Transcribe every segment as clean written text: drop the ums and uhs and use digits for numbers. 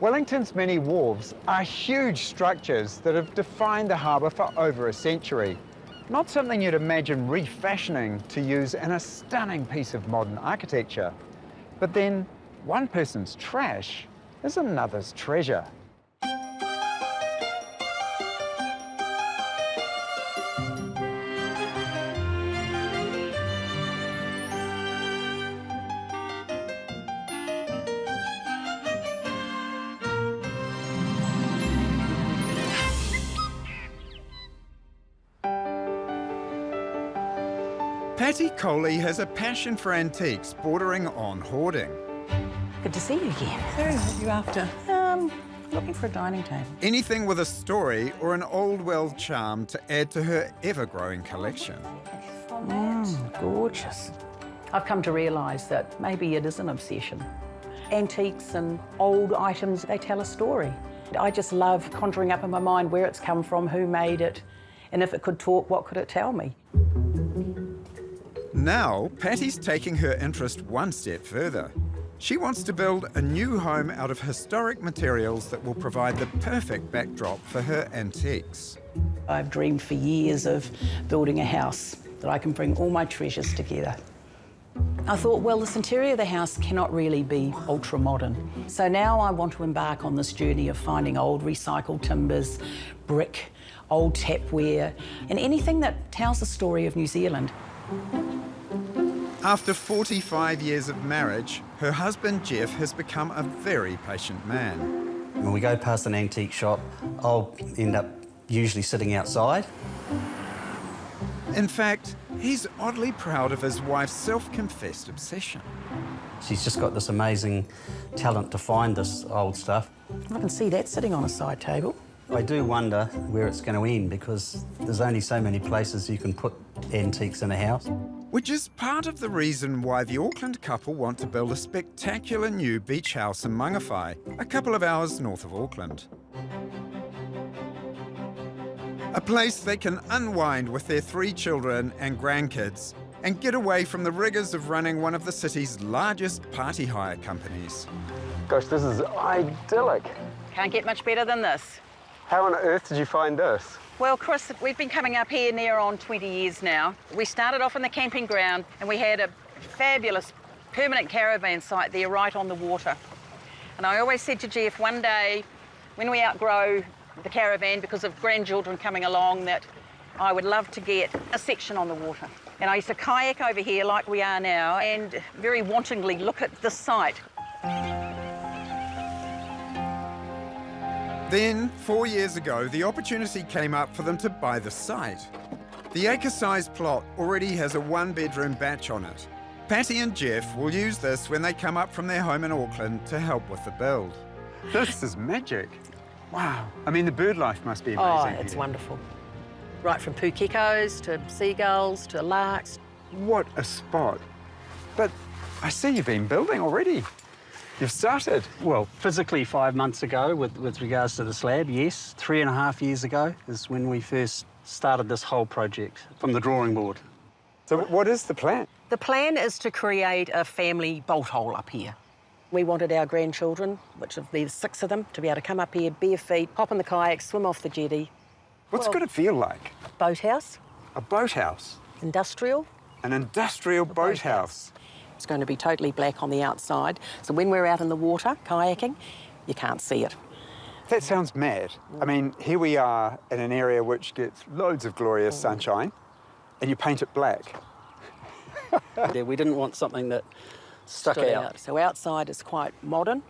Wellington's many wharves are huge structures that have defined the harbour for over a century. Not something you'd imagine refashioning to use in a stunning piece of modern architecture. But then, one person's trash is another's treasure. Patty Coley has a passion for antiques bordering on hoarding. Good to see you again. So, what are you after? Looking for a dining table. Anything with a story or an old world charm to add to her ever-growing collection. Gorgeous. I've come to realise that maybe it is an obsession. Antiques and old items, they tell a story. I just love conjuring up in my mind where it's come from, who made it, and if it could talk, what could it tell me? Now, Patty's taking her interest one step further. She wants to build a new home out of historic materials that will provide the perfect backdrop for her antiques. I've dreamed for years of building a house that I can bring all my treasures together. I thought, well, this interior of the house cannot really be ultra-modern. So now I want to embark on this journey of finding old recycled timbers, brick, old tapware, and anything that tells the story of New Zealand. After 45 years of marriage, her husband Jeff has become a very patient man. When we go past an antique shop, I'll end up usually sitting outside. In fact, he's oddly proud of his wife's self-confessed obsession. She's just got this amazing talent to find this old stuff. I can see that sitting on a side table. I do wonder where it's going to end because there's only so many places you can put antiques in a house. Which is part of the reason why the Auckland couple want to build a spectacular new beach house in Mangawhai, a couple of hours north of Auckland. A place they can unwind with their 3 children and grandkids and get away from the rigours of running one of the city's largest party hire companies. Gosh, this is idyllic. Can't get much better than this. How on earth did you find this? Well, Chris, we've been coming up here near on 20 years now. We started off in the camping ground and we had a fabulous permanent caravan site there right on the water. And I always said to Jeff, one day when we outgrow the caravan because of grandchildren coming along, that I would love to get a section on the water. And I used to kayak over here like we are now and very wantingly look at this site. Then, 4 years ago, the opportunity came up for them to buy the site. The acre-sized plot already has a 1-bedroom batch on it. Patty and Jeff will use this when they come up from their home in Auckland to help with the build. This is magic. Wow. I mean, the bird life must be amazing. Oh, it's here. wonderful. Right from pukekos to seagulls to larks. What a spot. But I see you've been building already. You've started. Well, physically 5 months ago with regards to the slab, yes. 3.5 years ago is when we first started this whole project from the drawing board. So what is the plan? The plan is to create a family bolt hole up here. We wanted our grandchildren, which would be 6 of them, to be able to come up here bare feet, hop in the kayak, swim off the jetty. What's it going to feel like? Boathouse, A boathouse. industrial. An industrial boathouse. It's going to be totally black on the outside, so when we're out in the water kayaking, you can't see it. That sounds mad. I mean, here we are in an area which gets loads of glorious sunshine, and you paint it black. Yeah, we didn't want something that stuck Stood out. So outside is quite modern,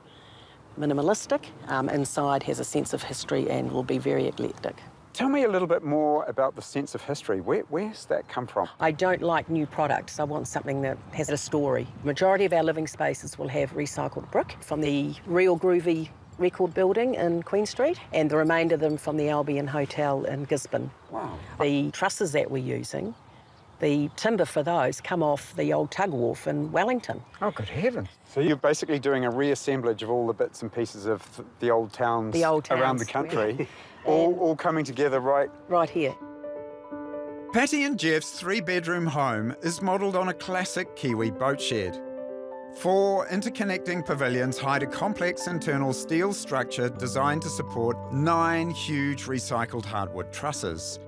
minimalistic. Inside has a sense of history and will be very eclectic. Tell me a little bit more about the sense of history. Where's that come from? I don't like new products. I want something that has a story. Majority of our living spaces will have recycled brick from the Real Groovy record building in Queen Street, and the remainder of them from the Albion Hotel in Gisborne. Wow. The trusses that we're using, the timber for those come off the old tug wharf in Wellington. Oh, good heavens. So you're basically doing a reassemblage of all the bits and pieces of the old towns, around the country, all coming together right here. Patty and Jeff's 3-bedroom home is modelled on a classic Kiwi boat shed. 4 interconnecting pavilions hide a complex internal steel structure designed to support 9 huge recycled hardwood trusses.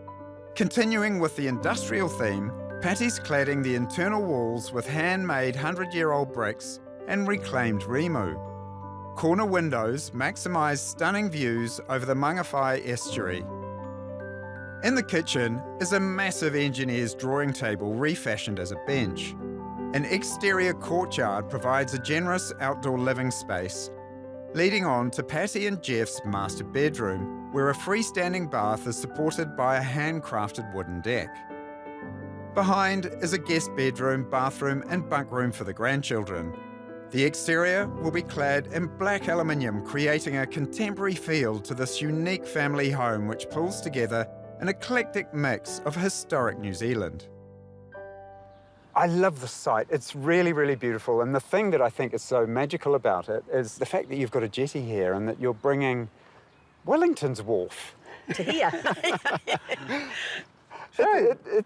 Continuing with the industrial theme, Patty's cladding the internal walls with handmade 100-year-old bricks and reclaimed rimu. Corner windows maximise stunning views over the Mangawhai estuary. In the kitchen is a massive engineer's drawing table refashioned as a bench. An exterior courtyard provides a generous outdoor living space, leading on to Patty and Jeff's master bedroom, where a freestanding bath is supported by a handcrafted wooden deck. Behind is a guest bedroom, bathroom and bunk room for the grandchildren. The exterior will be clad in black aluminium, creating a contemporary feel to this unique family home which pulls together an eclectic mix of historic New Zealand. I love the site. It's really, really beautiful. And the thing that I think is so magical about it is the fact that you've got a jetty here and that you're bringing Wellington's wharf To here.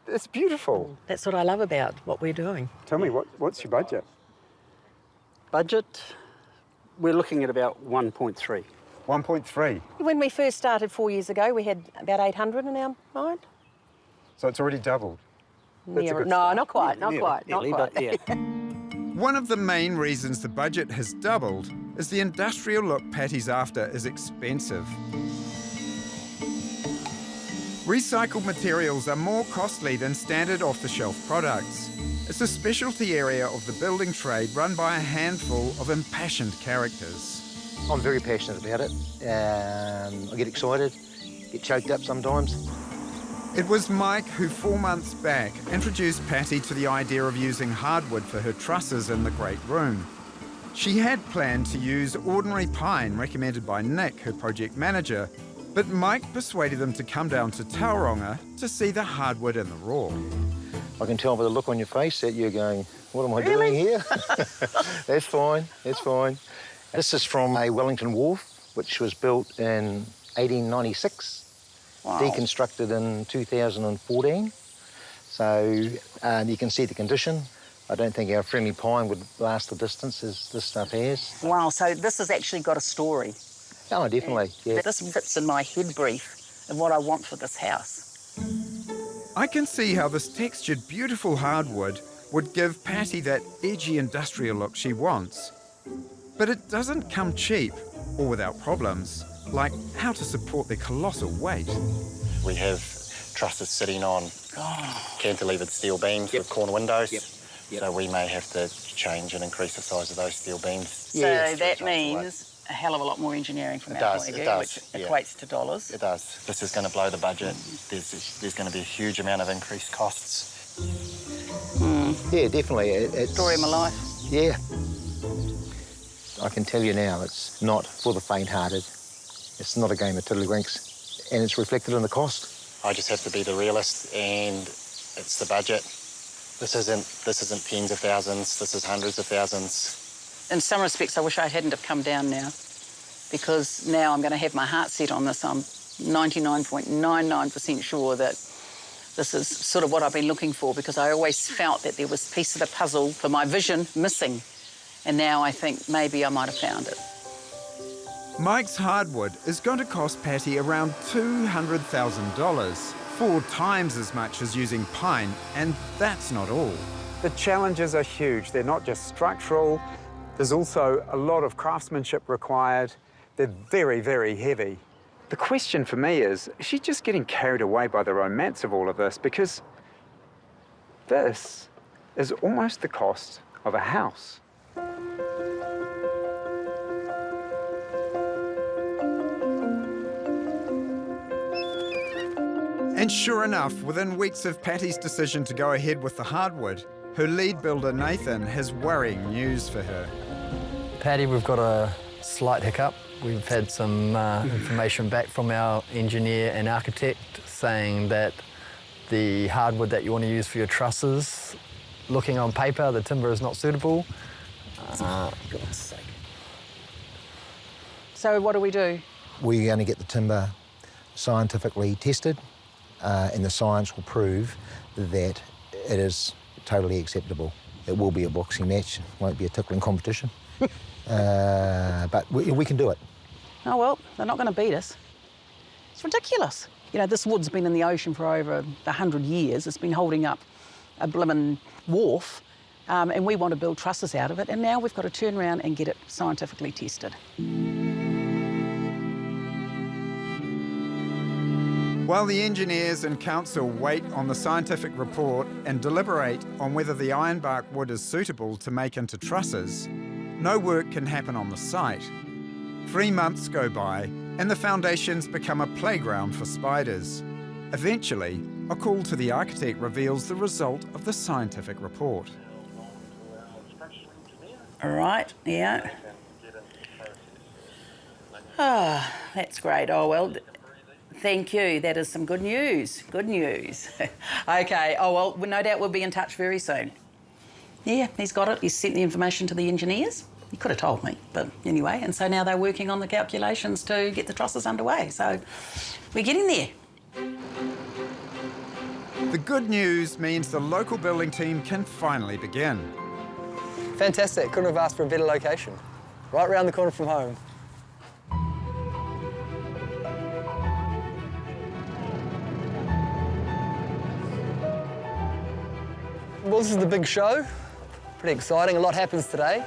It's beautiful. That's what I love about what we're doing. Tell me, what's your budget? Budget, we're looking at about 1.3. 1.3. When we first started 4 years ago, we had about 800 in our mind. So it's already doubled. That's a good No, start. not quite, not quite. But yeah. One of the main reasons the budget has doubled is the industrial look Patty's after is expensive. Recycled materials are more costly than standard off-the-shelf products. It's a specialty area of the building trade run by a handful of impassioned characters. I'm very passionate about it. I get excited, get choked up sometimes. It was Mike who 4 months back introduced Patty to the idea of using hardwood for her trusses in the great room. She had planned to use ordinary pine recommended by Nick, her project manager, but Mike persuaded them to come down to Tauranga to see the hardwood in the raw. I can tell by the look on your face that you're going, what am I doing here? That's fine, that's fine. This is from a Wellington wharf, which was built in 1896, deconstructed in 2014. So you can see the condition. I don't think our friendly pine would last the distance as this stuff has. Wow, so this has actually got a story. Oh, definitely, yeah. This fits in my head brief of what I want for this house. I can see how this textured, beautiful hardwood would give Patty that edgy industrial look she wants. But it doesn't come cheap or without problems, like how to support their colossal weight. We have trusses sitting on cantilevered steel beams with corner windows. So we may have to change and increase the size of those steel beams. So that means a hell of a lot more engineering from our point of view, which equates to dollars. It does. This is going to blow the budget. There's going to be a huge amount of increased costs. Yeah, definitely. It's Story of my life. Yeah. I can tell you now, it's not for the faint-hearted. It's not a game of tiddlywinks, and it's reflected in the cost. I just have to be the realist, and it's the budget. This isn't tens of thousands. This is hundreds of thousands. In some respects, I wish I hadn't have come down now, because now I'm going to have my heart set on this. I'm 99.99% sure that this is sort of what I've been looking for, because I always felt that there was a piece of the puzzle for my vision missing. And now I think maybe I might have found it. Mike's hardwood is going to cost Patty around $200,000, 4 times as much as using pine, and that's not all. The challenges are huge. They're not just structural. There's also a lot of craftsmanship required. They're very, very heavy. The question for me is she just getting carried away by the romance of all of this? Because this is almost the cost of a house. And sure enough, within weeks of Patty's decision to go ahead with the hardwood, her lead builder, Nathan, has worrying news for her. Patty, we've got a slight hiccup. We've had some information back from our engineer and architect saying that the hardwood that you want to use for your trusses, looking on paper, the timber is not suitable. For God's sake. So what do we do? We're going to get the timber scientifically tested, and the science will prove that it is totally acceptable. It will be a boxing match, won't be a tickling competition. But we can do it. Oh, well, they're not going to beat us. It's ridiculous. You know, this wood's been in the ocean for over 100 years. It's been holding up a blimmin' wharf, and we want to build trusses out of it, and now we've got to turn around and get it scientifically tested. While the engineers and council wait on the scientific report and deliberate on whether the ironbark wood is suitable to make into trusses, no work can happen on the site. 3 months go by and the foundations become a playground for spiders. Eventually, a call to the architect reveals the result of the scientific report. All right, yeah. Ah, that's great. Oh, well, thank you. That is some good news. Good news. Okay. Oh, well, no doubt we'll be in touch very soon. Yeah, he's got it. He's sent the information to the engineers. He could have told me, but anyway. And so now they're working on the calculations to get the trusses underway. So we're getting there. The good news means the local building team can finally begin. Fantastic. Couldn't have asked for a better location. Right round the corner from home. Well, this is the big show. Pretty exciting. A lot happens today.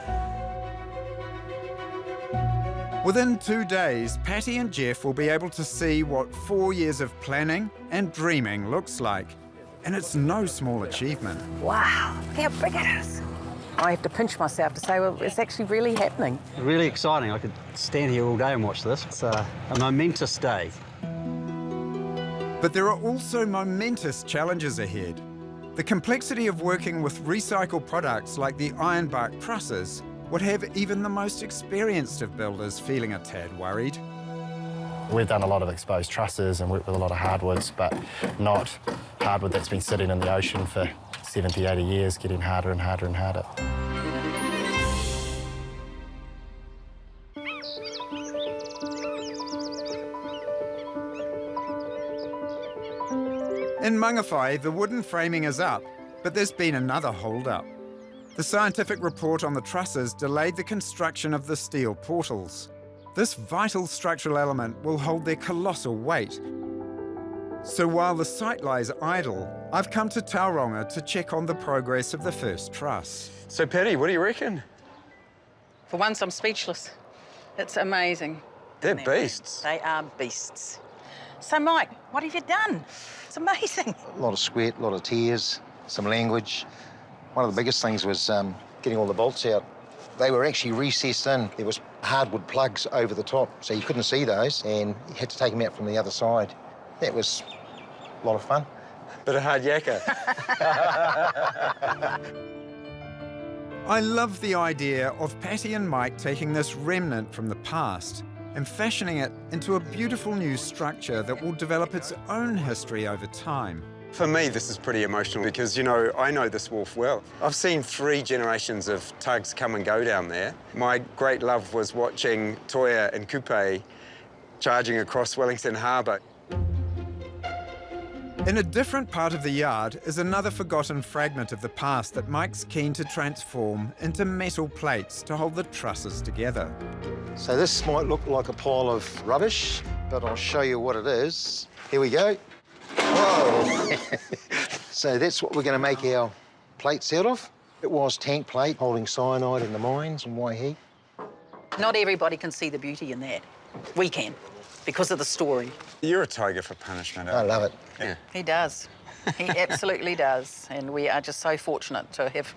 Within 2 days, Patty and Jeff will be able to see what 4 years of planning and dreaming looks like. And it's no small achievement. Wow, look how big it is. I have to pinch myself to say, well, it's actually really happening. Really exciting. I could stand here all day and watch this. It's a momentous day. But there are also momentous challenges ahead. The complexity of working with recycled products like the ironbark trusses would have even the most experienced of builders feeling a tad worried. We've done a lot of exposed trusses and worked with a lot of hardwoods, but not hardwood that's been sitting in the ocean for 70, 80 years, getting harder and harder and harder. In Mangawhai, the wooden framing is up, but there's been another hold-up. The scientific report on the trusses delayed the construction of the steel portals. This vital structural element will hold their colossal weight. So while the site lies idle, I've come to Tauranga to check on the progress of the first truss. So, Patty, what do you reckon? For once, I'm speechless. It's amazing. They're beasts. They are beasts. So, Mike, what have you done? It's amazing. A lot of sweat, a lot of tears, some language. One of the biggest things was getting all the bolts out. They were actually recessed in. There was hardwood plugs over the top, so you couldn't see those, and you had to take them out from the other side. That was a lot of fun. Bit of hard yakka. I love the idea of Patty and Mike taking this remnant from the past and fashioning it into a beautiful new structure that will develop its own history over time. For me, this is pretty emotional because, you know, I know this wharf well. I've seen 3 generations of tugs come and go down there. My great love was watching Toya and Kupe charging across Wellington Harbour. In a different part of the yard is another forgotten fragment of the past that Mike's keen to transform into metal plates to hold the trusses together. So this might look like a pile of rubbish, but I'll show you what it is. Here we go. Whoa! So that's what we're going to make our plates out of. It was tank plate holding cyanide in the mines in Waihi. Not everybody can see the beauty in that. We can, because of the story. You're a tiger for punishment. I love it. Yeah. He does. He absolutely does. And we are just so fortunate to have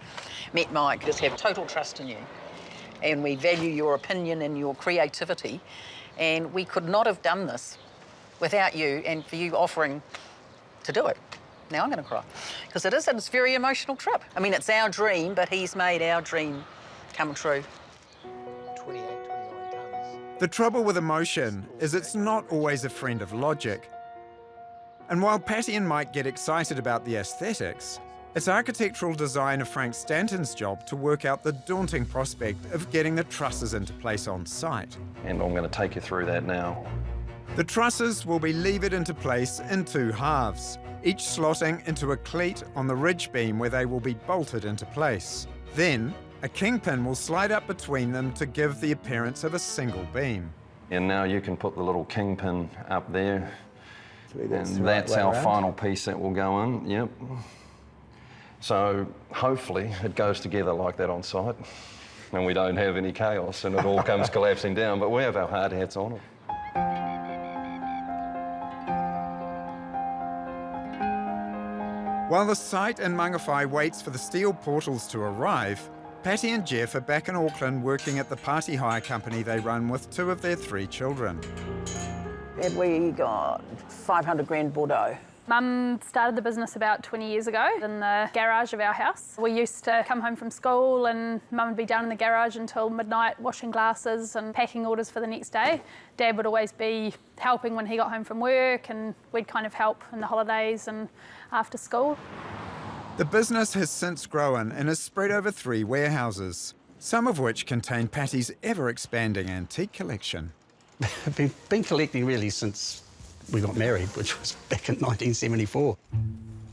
met Mike. Just have total trust in you. And we value your opinion and your creativity. And we could not have done this without you and for you offering to do it. Now I'm going to cry. Because it's a very emotional trip. I mean, it's our dream, but he's made our dream come true. 28, 29 tonnes. The trouble with emotion is it's not always a friend of logic. And while Patty and Mike get excited about the aesthetics, it's architectural designer Frank Stanton's job to work out the daunting prospect of getting the trusses into place on site. And I'm going to take you through that now. The trusses will be levered into place in 2 halves, each slotting into a cleat on the ridge beam where they will be bolted into place. Then, a kingpin will slide up between them to give the appearance of a single beam. And now you can put the little kingpin up there. That's And the right that's way our around. final piece that will go in, yep. So hopefully it goes together like that on site and we don't have any chaos and it all comes collapsing down, but we have our hard hats on it. While the site in Mangawhai waits for the steel portals to arrive, Patty and Jeff are back in Auckland working at the party hire company they run with 2 of their 3 children. And we got 500 grand Bordeaux. Mum started the business about 20 years ago in the garage of our house. We used to come home from school and Mum would be down in the garage until midnight washing glasses and packing orders for the next day. Dad would always be helping when he got home from work and we'd kind of help in the holidays and after school. The business has since grown and is spread over 3 warehouses, some of which contain Patty's ever-expanding antique collection. I've been collecting really since we got married, which was back in 1974.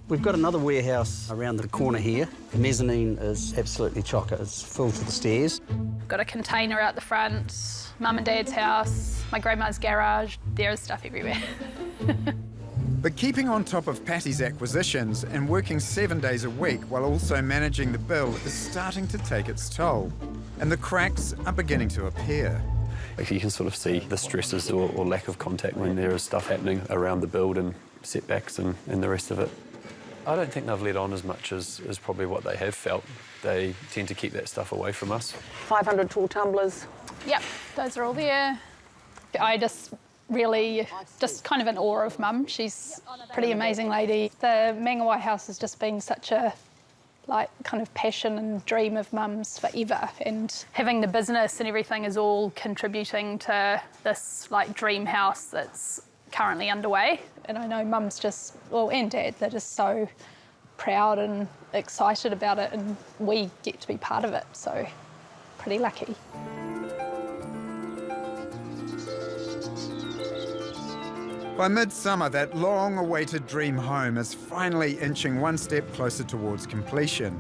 We've got another warehouse around the corner here. The mezzanine is absolutely chocker. It's full to the stairs. Got a container out the front, Mum and Dad's house, my grandma's garage. There is stuff everywhere. But keeping on top of Patty's acquisitions and working 7 days a week while also managing the bill is starting to take its toll, and the cracks are beginning to appear. Like you can sort of see the stresses or lack of contact when there is stuff happening around the build and setbacks and the rest of it. I don't think they've let on as much as probably what they have felt. They tend to keep that stuff away from us. 500 tall tumblers. Yep, those are all there. I just really just kind of in awe of Mum. She's a pretty amazing lady. The Mangawhai house has just been such a kind of passion and dream of Mum's forever, and having the business and everything is all contributing to this dream house that's currently underway. And I know Mum's just, and Dad, they're just so proud and excited about it, and we get to be part of it, so pretty lucky. By midsummer, that long-awaited dream home is finally inching one step closer towards completion.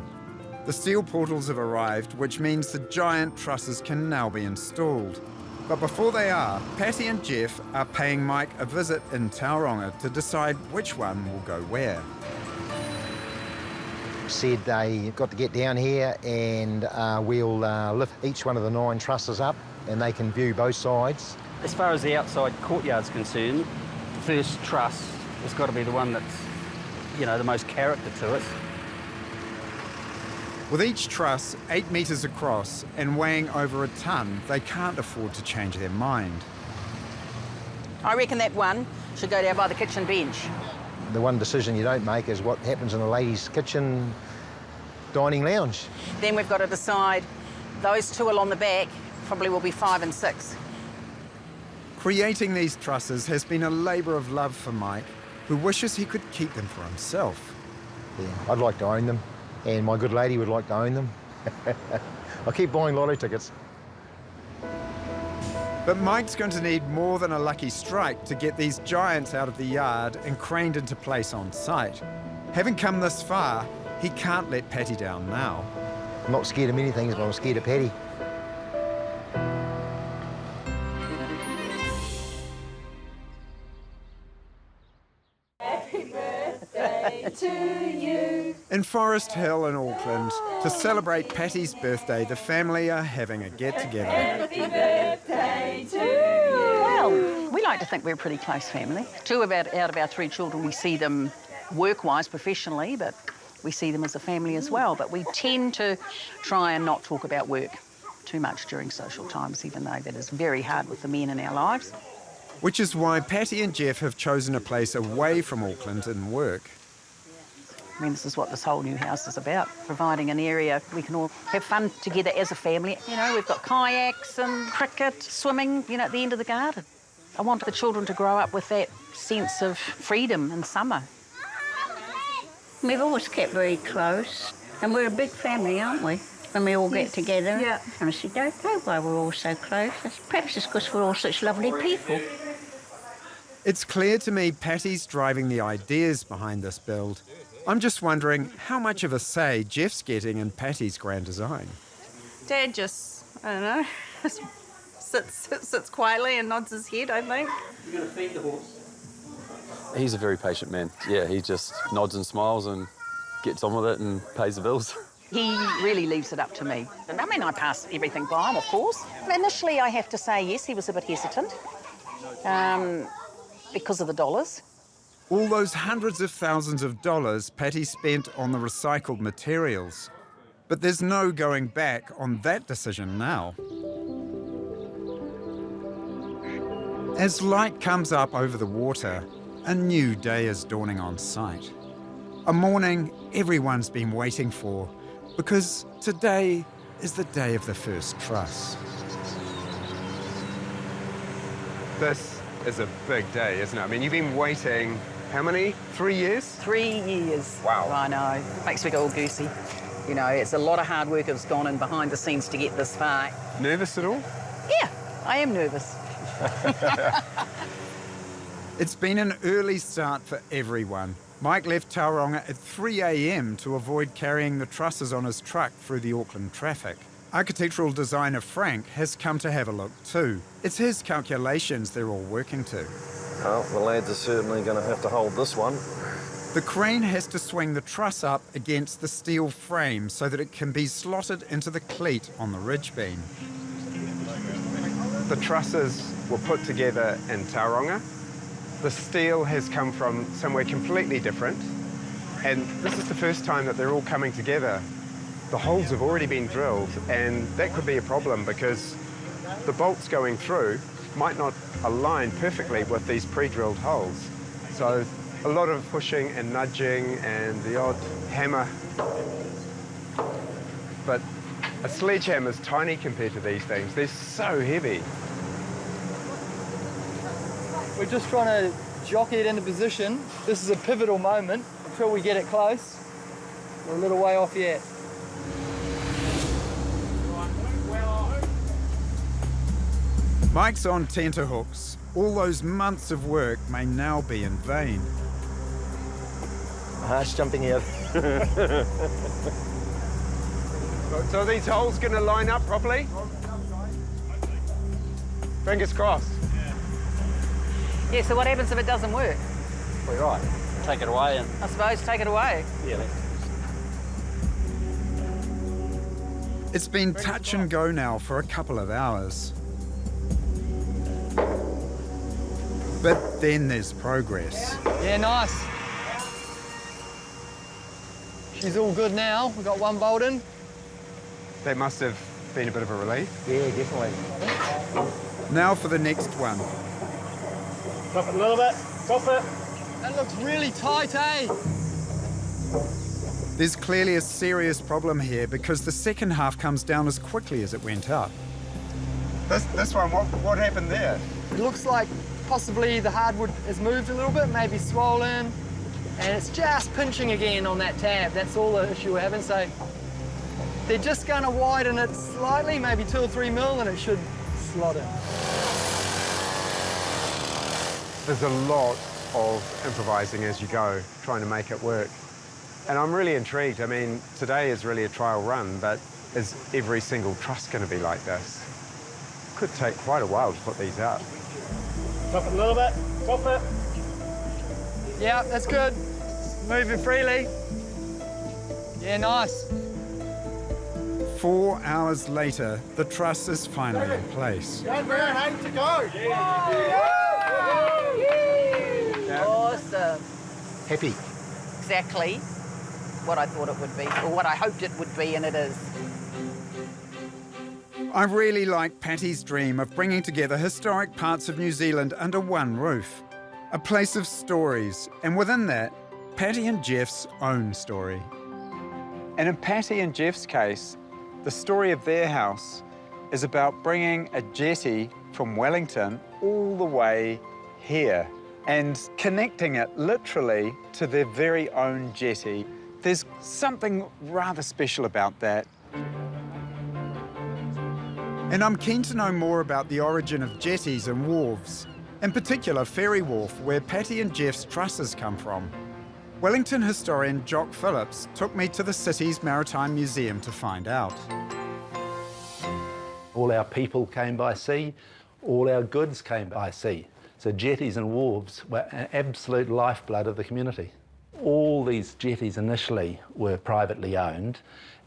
The steel portals have arrived, which means the giant trusses can now be installed. But before they are, Patty and Jeff are paying Mike a visit in Tauranga to decide which one will go where. Said they got to get down here and we'll lift each one of the 9 trusses up and they can view both sides. As far as the outside courtyard's concerned, the first truss has got to be the one that's, the most character to it. With each truss 8 metres across and weighing over a tonne, they can't afford to change their mind. I reckon that one should go down by the kitchen bench. The one decision you don't make is what happens in the ladies' kitchen dining lounge. Then we've got to decide those 2 along the back probably will be 5 and 6. Creating these trusses has been a labour of love for Mike, who wishes he could keep them for himself. Yeah, I'd like to own them, and my good lady would like to own them. I keep buying lotto tickets. But Mike's going to need more than a lucky strike to get these giants out of the yard and craned into place on site. Having come this far, he can't let Patty down now. I'm not scared of many things, but I'm scared of Patty. In Forest Hill in Auckland, to celebrate Patty's birthday, the family are having a get-together. Happy birthday to you! Well, we like to think we're a pretty close family. 2 out of our 3 children, we see them work-wise, professionally, but we see them as a family as well. But we tend to try and not talk about work too much during social times, even though that is very hard with the men in our lives. Which is why Patty and Jeff have chosen a place away from Auckland and work. I mean, this is what this whole new house is about, providing an area we can all have fun together as a family. We've got kayaks and cricket, swimming, at the end of the garden. I want the children to grow up with that sense of freedom in summer. We've always kept very close, and we're a big family, aren't we? When we all get together. Yeah. And I said, don't know why we're all so close. Perhaps it's because we're all such lovely people. It's clear to me Patty's driving the ideas behind this build, I'm just wondering how much of a say Jeff's getting in Patty's grand design. Dad just, I don't know, sits quietly and nods his head, I think. You're going to feed the horse? He's a very patient man. Yeah, he just nods and smiles and gets on with it and pays the bills. He really leaves it up to me. I mean, I pass everything by him, of course. Initially, I have to say, yes, he was a bit hesitant because of the dollars. All those hundreds of thousands of dollars Patty spent on the recycled materials. But there's no going back on that decision now. As light comes up over the water, a new day is dawning on sight. A morning everyone's been waiting for, because today is the day of the first truss. This is a big day, isn't it? I mean, you've been waiting, how many? 3 years? 3 years. Wow. I know. Makes me go all goosey. You know, it's a lot of hard work that's gone in behind the scenes to get this far. Nervous at all? Yeah, I am nervous. It's been an early start for everyone. Mike left Tauranga at 3 a.m. to avoid carrying the trusses on his truck through the Auckland traffic. Architectural designer Frank has come to have a look too. It's his calculations they're all working to. Well, the lads are certainly going to have to hold this one. The crane has to swing the truss up against the steel frame so that it can be slotted into the cleat on the ridge beam. The trusses were put together in Tauranga. The steel has come from somewhere completely different, and this is the first time that they're all coming together. The holes have already been drilled, and that could be a problem because the bolts going through might not align perfectly with these pre-drilled holes. So a lot of pushing and nudging and the odd hammer. But a sledgehammer is tiny compared to these things. They're so heavy. We're just trying to jockey it into position. This is a pivotal moment until we get it close. We're a little way off yet. Mike's on tenterhooks. All those months of work may now be in vain. Harsh jumping out. So are these holes going to line up properly? Fingers crossed. Yeah, so what happens if it doesn't work? Well, you're right. Take it away and... I suppose take it away. Yeah. It's been touch and go now for a couple of hours. But then there's progress. Yeah, nice. She's all good now. We've got one bolt in. That must have been a bit of a relief. Yeah, definitely. Now for the next one. Top it a little bit. Top it. That looks really tight, eh? There's clearly a serious problem here because the second half comes down as quickly as it went up. This one, what happened there? It looks like possibly the hardwood has moved a little bit, maybe swollen, and it's just pinching again on that tab. That's all the issue we're having. So they're just going to widen it slightly, maybe 2 or 3 mil, and it should slot in. There's a lot of improvising as you go, trying to make it work. And I'm really intrigued. I mean, today is really a trial run, but is every single truss going to be like this? Could take quite a while to put these out. Top it a little bit. Top it. Yeah, that's good. Moving freely. Yeah, nice. 4 hours later, the truss is finally in place. Young man, aim to go. Awesome. Happy. Exactly what I thought it would be, or what I hoped it would be, and it is. I really like Patty's dream of bringing together historic parts of New Zealand under one roof. A place of stories, and within that, Patty and Jeff's own story. And in Patty and Jeff's case, the story of their house is about bringing a jetty from Wellington all the way here and connecting it literally to their very own jetty. There's something rather special about that. And I'm keen to know more about the origin of jetties and wharves, in particular Ferry Wharf, where Patty and Jeff's trusses come from. Wellington historian Jock Phillips took me to the city's Maritime Museum to find out. All our people came by sea, all our goods came by sea. So jetties and wharves were an absolute lifeblood of the community. All these jetties initially were privately owned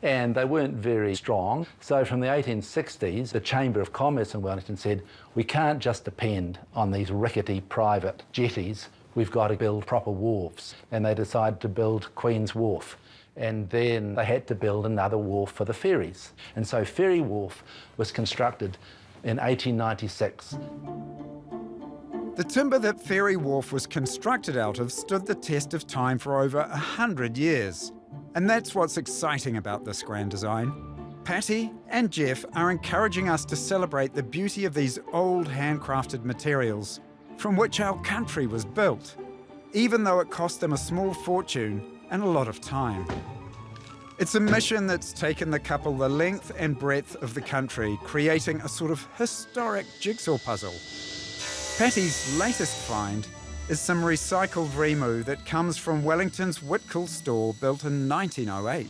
and they weren't very strong. So from the 1860s, the Chamber of Commerce in Wellington said, we can't just depend on these rickety private jetties, we've got to build proper wharves. And they decided to build Queen's Wharf. And then they had to build another wharf for the ferries. And so Ferry Wharf was constructed in 1896. The timber that Ferry Wharf was constructed out of stood the test of time for over 100 years. And that's what's exciting about this grand design. Patty and Jeff are encouraging us to celebrate the beauty of these old handcrafted materials from which our country was built, even though it cost them a small fortune and a lot of time. It's a mission that's taken the couple the length and breadth of the country, creating a sort of historic jigsaw puzzle. Patty's latest find is some recycled rimu that comes from Wellington's Whitkill store built in 1908.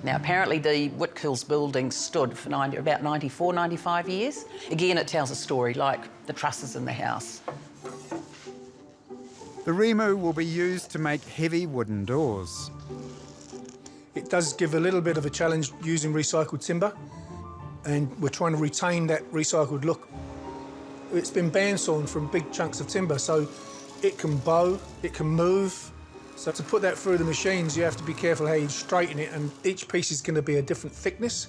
Now, apparently the Whitkills building stood for about 94, 95 years. Again, it tells a story like the trusses in the house. The rimu will be used to make heavy wooden doors. It does give a little bit of a challenge using recycled timber, and we're trying to retain that recycled look. It's been bandsawn from big chunks of timber, so it can bow, it can move. So to put that through the machines, you have to be careful how you straighten it, and each piece is going to be a different thickness.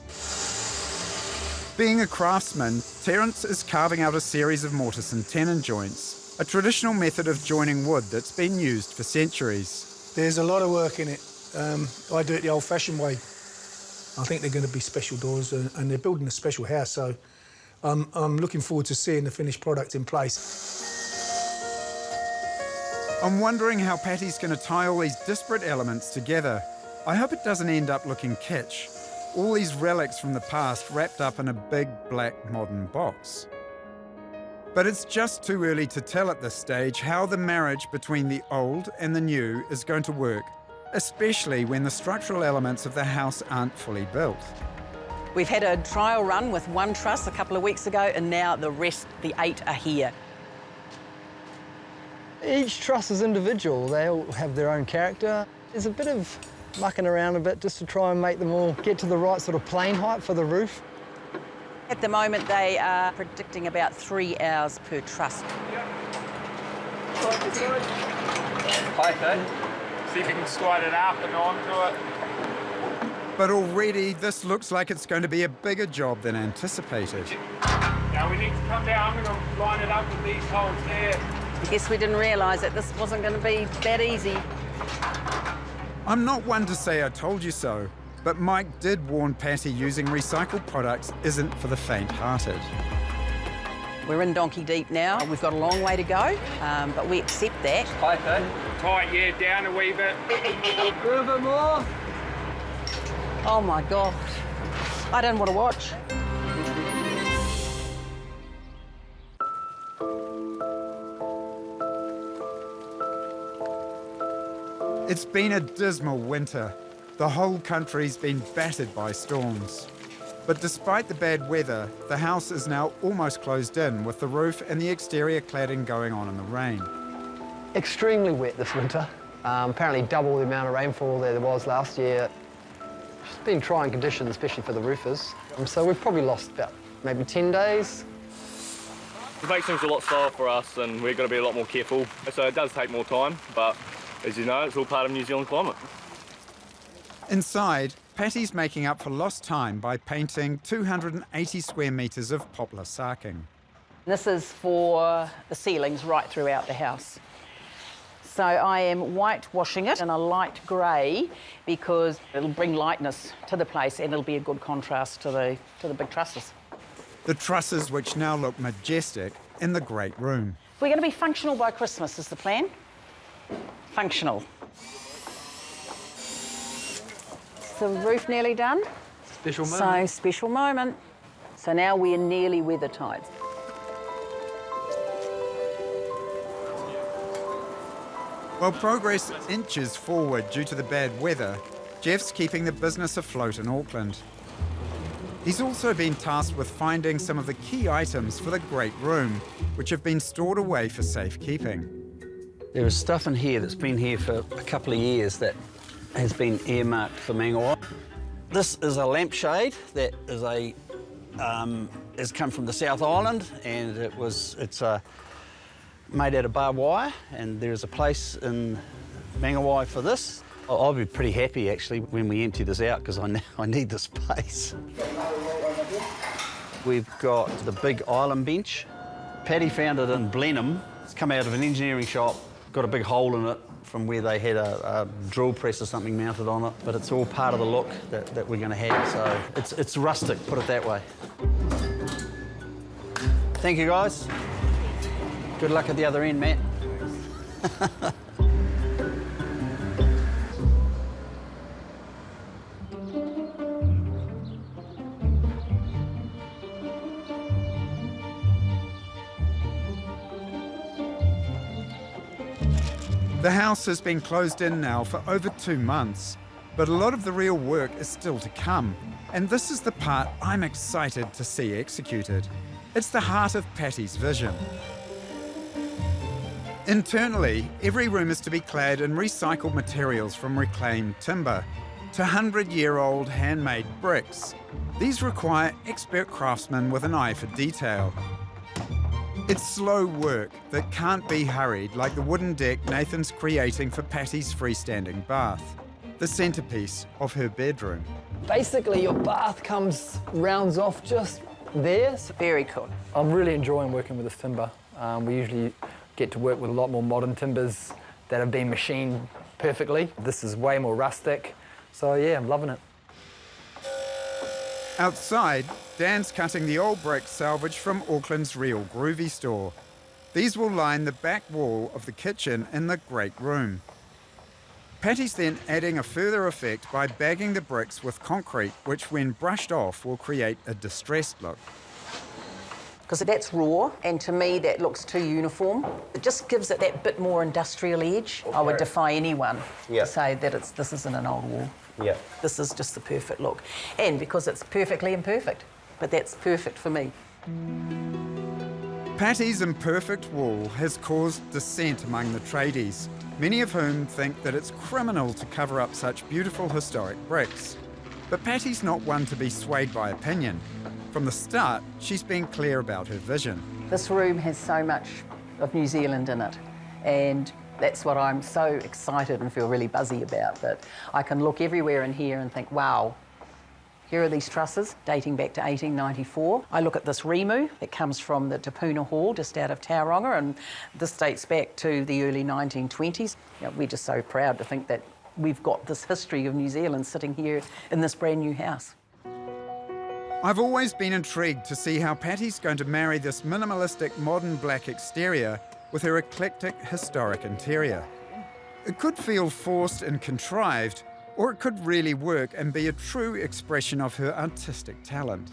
Being a craftsman, Terence is carving out a series of mortise and tenon joints, a traditional method of joining wood that's been used for centuries. There's a lot of work in it. I do it the old-fashioned way. I think they're going to be special doors, and they're building a special house, so I'm looking forward to seeing the finished product in place. I'm wondering how Patty's going to tie all these disparate elements together. I hope it doesn't end up looking kitsch. All these relics from the past wrapped up in a big black modern box. But it's just too early to tell at this stage how the marriage between the old and the new is going to work, especially when the structural elements of the house aren't fully built. We've had a trial run with one truss a couple of weeks ago, and now the 8 are here. Each truss is individual. They all have their own character. There's a bit of mucking around a bit just to try and make them all get to the right sort of plane height for the roof. At the moment, they are predicting about 3 hours per truss. Hi, Pat. See if you can slide it up and onto it. But already, this looks like it's going to be a bigger job than anticipated. Now we need to come down. I'm going to line it up with these holes there. I guess we didn't realise that this wasn't going to be that easy. I'm not one to say I told you so, but Mike did warn Patty using recycled products isn't for the faint-hearted. We're in donkey deep now. We've got a long way to go, but we accept that. Hi, Pat. Tight, yeah, down a wee bit. A little bit more. Oh my gosh, I don't want to watch. It's been a dismal winter. The whole country's been battered by storms. But despite the bad weather, the house is now almost closed in with the roof and the exterior cladding going on in the rain. Extremely wet this winter. Apparently double the amount of rainfall there was last year. It's been trying conditions, especially for the roofers. So we've probably lost about maybe 10 days. It makes things a lot slower for us, and we've got to be a lot more careful. So it does take more time, but as you know, it's all part of New Zealand climate. Inside, Patty's making up for lost time by painting 280 square metres of poplar sarking. This is for the ceilings right throughout the house. So I am whitewashing it in a light grey because it'll bring lightness to the place and it'll be a good contrast to the big trusses. The trusses which now look majestic in the great room. We're going to be functional by Christmas is the plan. Functional. Is the roof nearly done? Special moment. So, special moment. So now we're nearly weather tight. While progress inches forward due to the bad weather, Jeff's keeping the business afloat in Auckland. He's also been tasked with finding some of the key items for the Great Room, which have been stored away for safekeeping. There is stuff in here that's been here for a couple of years that has been earmarked for Mangawhai. This is a lampshade that is has come from the South Island, and it's made out of barbed wire, and there's a place in Mangawhai for this. I'll be pretty happy actually when we empty this out, because I need the space. We've got the big island bench. Patty found it in Blenheim. It's come out of an engineering shop, got a big hole in it from where they had a drill press or something mounted on it, but it's all part of the look that we're going to have, so it's rustic, put it that way. Thank you, guys. Good luck at the other end, Matt. The house has been closed in now for over 2 months, but a lot of the real work is still to come, and this is the part I'm excited to see executed. It's the heart of Patty's vision. Internally, every room is to be clad in recycled materials from reclaimed timber to 100-year-old handmade bricks. These require expert craftsmen with an eye for detail. It's slow work that can't be hurried, like the wooden deck Nathan's creating for Patty's freestanding bath, the centrepiece of her bedroom. Basically, your bath rounds off just there. Very cool. I'm really enjoying working with this timber. We usually get to work with a lot more modern timbers that have been machined perfectly. This is way more rustic, so yeah, I'm loving it. Outside, Dan's cutting the old bricks salvaged from Auckland's Real Groovy store. These will line the back wall of the kitchen in the Great Room. Patty's then adding a further effect by bagging the bricks with concrete, which when brushed off will create a distressed look. Because that's raw, and to me that looks too uniform. It just gives it that bit more industrial edge. I would defy anyone to say that this isn't an old wall. Yeah. This is just the perfect look. And because it's perfectly imperfect, but that's perfect for me. Patty's imperfect wall has caused dissent among the tradies, many of whom think that it's criminal to cover up such beautiful historic bricks. But Patty's not one to be swayed by opinion. From the start, she's been clear about her vision. This room has so much of New Zealand in it, and that's what I'm so excited and feel really buzzy about, that I can look everywhere in here and think, wow, here are these trusses dating back to 1894. I look at this rimu that comes from the Te Puna Hall just out of Tauranga, and this dates back to the early 1920s. You know, we're just so proud to think that we've got this history of New Zealand sitting here in this brand new house. I've always been intrigued to see how Patty's going to marry this minimalistic modern black exterior with her eclectic historic interior. It could feel forced and contrived, or it could really work and be a true expression of her artistic talent.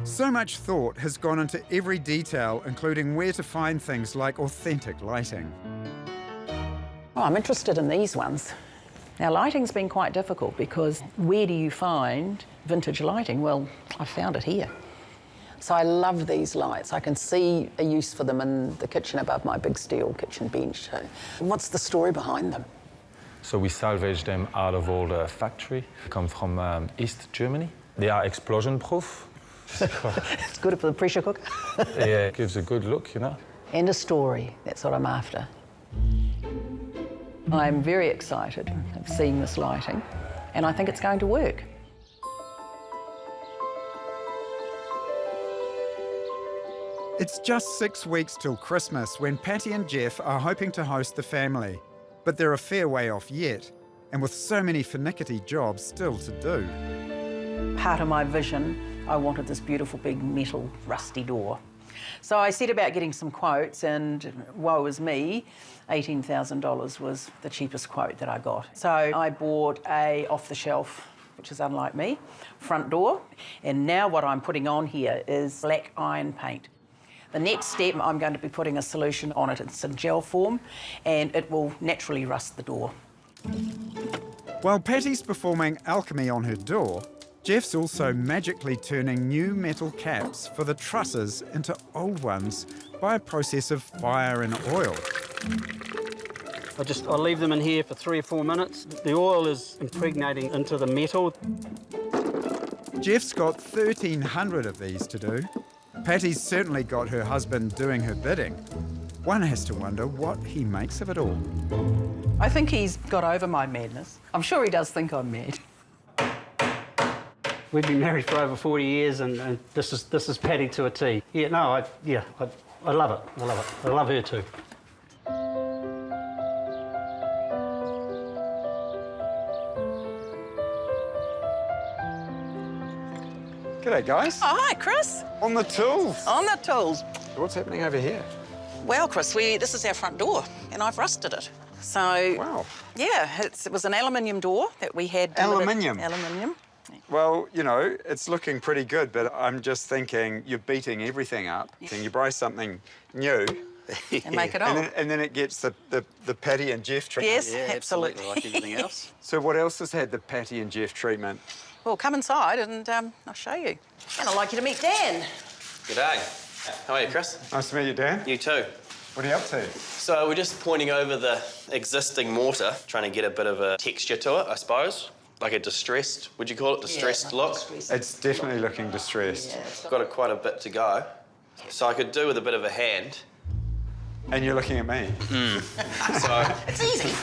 So much thought has gone into every detail, including where to find things like authentic lighting. Oh, I'm interested in these ones. Now, lighting's been quite difficult, because where do you find vintage lighting? Well, I found it here. So I love these lights. I can see a use for them in the kitchen above my big steel kitchen bench. What's the story behind them? So we salvage them out of all the factory. They come from East Germany. They are explosion proof. It's good for the pressure cooker. Yeah, it gives a good look, you know. And a story, that's what I'm after. I'm very excited of seeing this lighting, and I think it's going to work. It's just 6 weeks till Christmas, when Patty and Jeff are hoping to host the family. But they're a fair way off yet, and with so many finicky jobs still to do. Part of my vision, I wanted this beautiful big metal rusty door. So I set about getting some quotes, and woe is me, $18,000 was the cheapest quote that I got. So I bought a off-the-shelf, which is unlike me, front door, and now what I'm putting on here is black iron paint. The next step, I'm going to be putting a solution on it. It's in gel form, and it will naturally rust the door. While Patty's performing alchemy on her door, Jeff's also magically turning new metal caps for the trusses into old ones by a process of fire and oil. I'll leave them in here for 3 or 4 minutes. The oil is impregnating into the metal. Jeff's got 1,300 of these to do. Patty's certainly got her husband doing her bidding. One has to wonder what he makes of it all. I think he's got over my madness. I'm sure he does think I'm mad. We've been married for over 40 years, and this is Patty to a T. Yeah, no, I love it. I love it. I love her too. G'day, guys. Oh, hi, Chris. On the tools. On the tools. What's happening over here? Well, Chris, this is our front door, and I've rusted it. So, wow. Yeah, it was an aluminium door that we had delivered. Aluminium? Aluminium. Well, you know, it's looking pretty good, but I'm just thinking you're beating everything up. Yeah. And you buy something new. And make it old. And then it gets the Patty and Jeff treatment. Yes, yeah, absolutely. Like everything else. So what else has had the Patty and Jeff treatment? Well, come inside and I'll show you. And I'd like you to meet Dan. G'day. How are you, Chris? Nice to meet you, Dan. You too. What are you up to? So we're just pointing over the existing mortar, trying to get a bit of a texture to it, I suppose. Like a distressed, would you call it distressed look? It's definitely looking distressed. Yeah, got quite a bit to go. So I could do with a bit of a hand. And you're looking at me. So it's easy.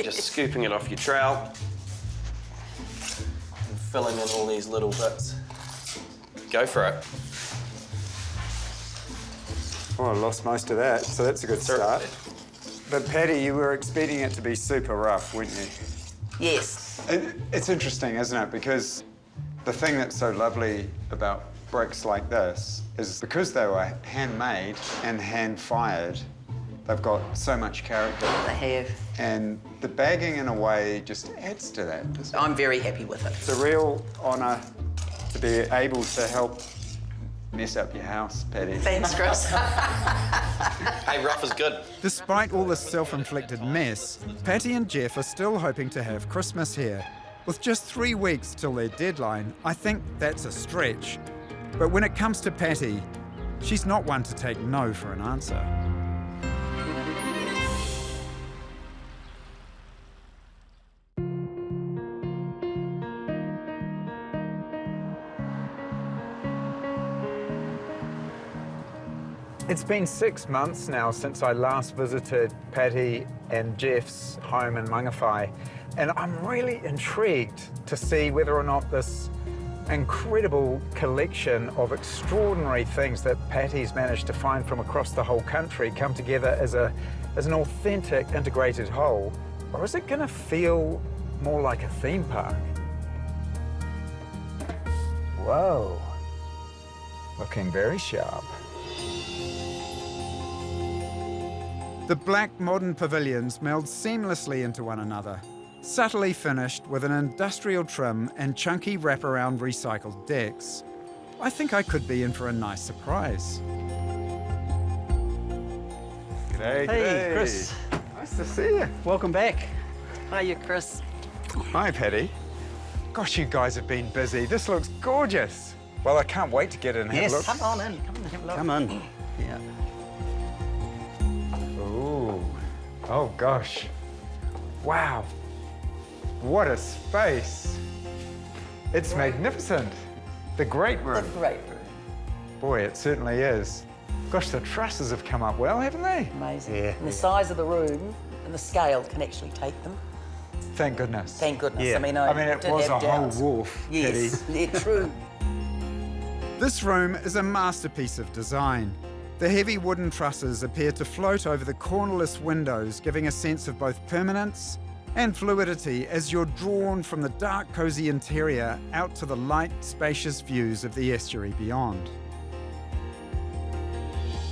Just scooping it off your trowel and filling in all these little bits. Go for it. Oh, I lost most of that, so that's a good start. But Patty, you were expecting it to be super rough, weren't you? Yes. It's interesting, isn't it? Because the thing that's so lovely about bricks like this is because they were handmade and hand-fired, they've got so much character. They have. And the bagging, in a way, just adds to that, doesn't it? I'm very happy with it. It's a real honour to be able to help mess up your house, Patty. Thanks, Chris. Hey, rough is good. Despite all this self-inflicted mess, Patty and Jeff are still hoping to have Christmas here. With just 3 weeks till their deadline, I think that's a stretch. But when it comes to Patty, she's not one to take no for an answer. It's been 6 months now since I last visited Patty and Jeff's home in Mangawhai, and I'm really intrigued to see whether or not this incredible collection of extraordinary things that Patty's managed to find from across the whole country come together as an authentic integrated whole, or is it going to feel more like a theme park? Whoa, looking very sharp. The black modern pavilions meld seamlessly into one another, subtly finished with an industrial trim and chunky wraparound recycled decks. I think I could be in for a nice surprise. G'day, Hey, Chris. Nice to see you. Welcome back. Hiya, Chris. Hi, Patty. Gosh, you guys have been busy. This looks gorgeous. Well, I can't wait to get in and have a look. Come on in. Come in and have a look. Come in. Yeah. Ooh. Oh, gosh. Wow. What a space. It's magnificent. The great room. The great room. Boy, it certainly is. Gosh, the trusses have come up well, haven't they? Amazing. Yeah. And the size of the room and the scale can actually take them. Thank goodness. Thank goodness. Yeah. I mean, it did was have a whole doubts. wharf, Yes, Patty. yeah, true. This room is a masterpiece of design. The heavy wooden trusses appear to float over the cornerless windows, giving a sense of both permanence and fluidity as you're drawn from the dark, cosy interior out to the light, spacious views of the estuary beyond.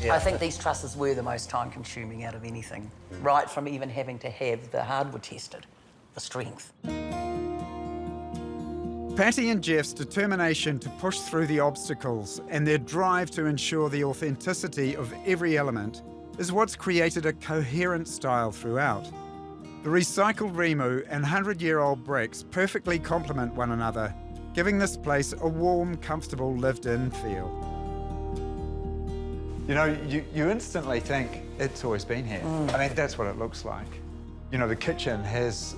I think these trusses were the most time-consuming out of anything, right from even having to have the hardwood tested for strength. Patty and Jeff's determination to push through the obstacles and their drive to ensure the authenticity of every element is what's created a coherent style throughout. The recycled Rimu and 100-year-old bricks perfectly complement one another, giving this place a warm, comfortable, lived-in feel. You know, you instantly think it's always been here. I mean, that's what it looks like. You know, the kitchen has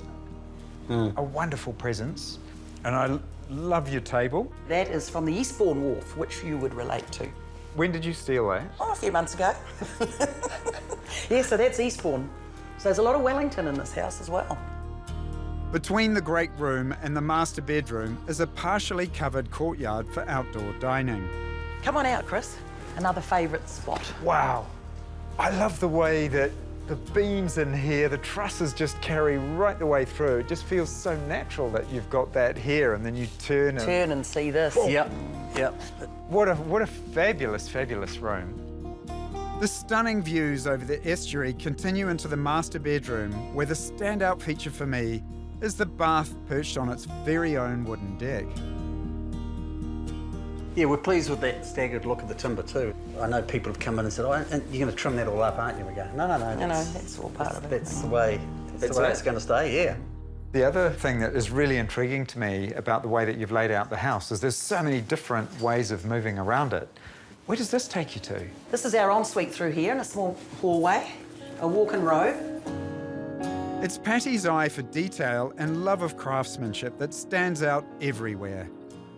a wonderful presence, and I love your table. That is from the Eastbourne Wharf, which you would relate to. When did you steal that? Oh, a few months ago. Yeah, so that's Eastbourne. So there's a lot of Wellington in this house as well. Between the great room and the master bedroom is a partially covered courtyard for outdoor dining. Come on out, Chris. Another favourite spot. Wow. I love the way that the beams in here, the trusses just carry right the way through. It just feels so natural that you've got that here and then you turn and see this. Boom. Yep. What a fabulous, fabulous room. The stunning views over the estuary continue into the master bedroom, where the standout feature for me is the bath perched on its very own wooden deck. Yeah, we're pleased with that staggered look of the timber too. I know people have come in and said, "Oh, and you're going to trim that all up, aren't you?" We go, "No, that's all part of it. That's the way. That's the way it's going to stay." Yeah. The other thing that is really intriguing to me about the way that you've laid out the house is there's so many different ways of moving around it. Where does this take you to? This is our ensuite through here in a small hallway, a walk-in robe. It's Patty's eye for detail and love of craftsmanship that stands out everywhere.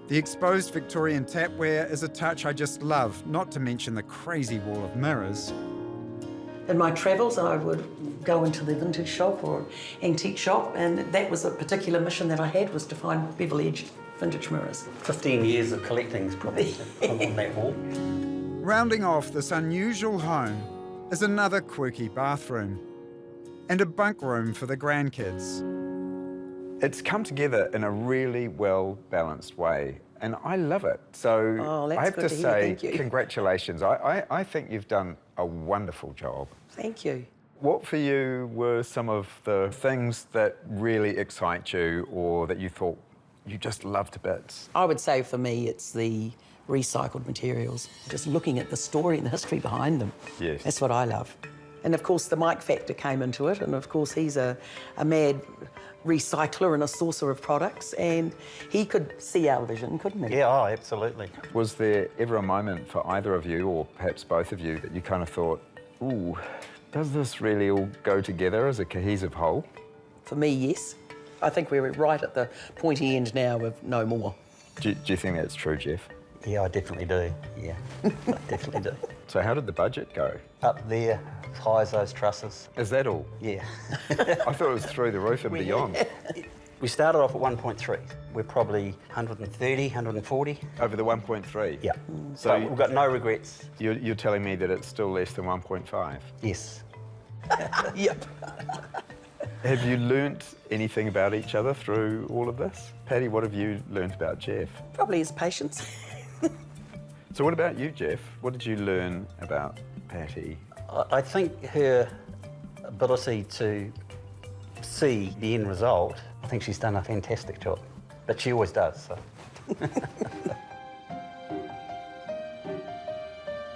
The exposed Victorian tapware is a touch I just love, not to mention the crazy wall of mirrors. In my travels, I would go into the vintage shop or antique shop, and that was a particular mission that I had, was to find bevel-edged vintage mirrors. 15 years of collecting is probably on that wall. Rounding off this unusual home is another quirky bathroom and a bunk room for the grandkids. It's come together in a really well-balanced way, and I love it. So I have to say, congratulations. I think you've done a wonderful job. Thank you. What for you were some of the things that really excite you or that you thought you just loved to bits? I would say for me it's the recycled materials, just looking at the story and the history behind them. Yes. That's what I love. And of course the Mike factor came into it, and of course he's a mad recycler and a sourcer of products, and he could see our vision, couldn't he? Yeah, oh, absolutely. Was there ever a moment for either of you, or perhaps both of you, that you kind of thought, ooh, does this really all go together as a cohesive whole? For me, yes. I think we're right at the pointy end now of no more. Do you think that's true, Jeff? Yeah, I definitely do. Yeah, I definitely do. So how did the budget go? Up there, as high as those trusses. Is that all? Yeah. I thought it was through the roof and beyond. We started off at 1.3. We're probably 130, 140. Over the 1.3? Yeah. So we've got no regrets. You're telling me that it's still less than 1.5? Yes. Yep. Have you learnt anything about each other through all of this? Patty, what have you learnt about Jeff? Probably his patience. So what about you, Jeff? What did you learn about Patty? I think her ability to see the end result, I think she's done a fantastic job. But she always does, so.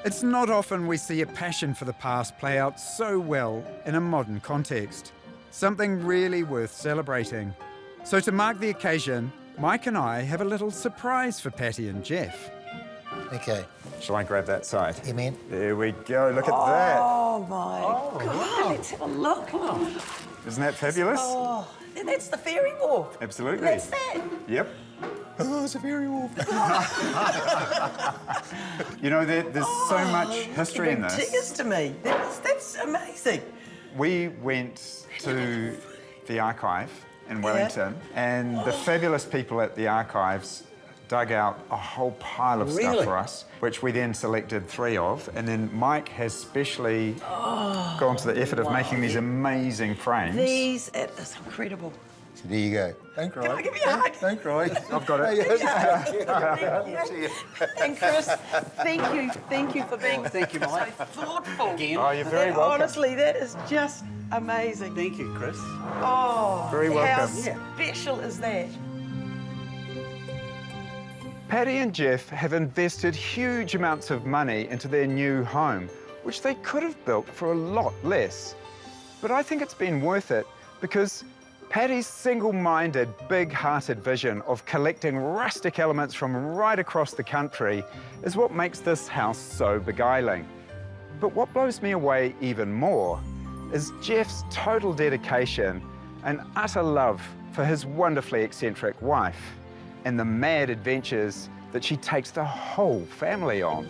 It's not often we see a passion for the past play out so well in a modern context. Something really worth celebrating. So to mark the occasion, Mike and I have a little surprise for Patty and Jeff. Okay. Shall I grab that side? Yeah, man. There we go, look at that. Oh my God, let's have a look. Isn't that fabulous? Oh, and that's the ferry wharf. Absolutely. That's that. Yep. Oh, it's a ferry wharf. You know, there's so much history in this. Tears to me. That's amazing. We went to the archive in Wellington, and the fabulous people at the archives dug out a whole pile of stuff for us, which we then selected 3 of, and then Mike has specially gone to the effort of making these amazing frames. It is incredible. So there you go. Don't cry. Can I give you a hug? Don't cry. I've got it. And Chris, thank you for being so thoughtful. Oh, you're very welcome. Honestly, that is just amazing. Thank you, Chris. Oh, Very welcome. How special is that? Patty and Jeff have invested huge amounts of money into their new home, which they could have built for a lot less. But I think it's been worth it because Patty's single-minded, big-hearted vision of collecting rustic elements from right across the country is what makes this house so beguiling. But what blows me away even more is Jeff's total dedication and utter love for his wonderfully eccentric wife and the mad adventures that she takes the whole family on.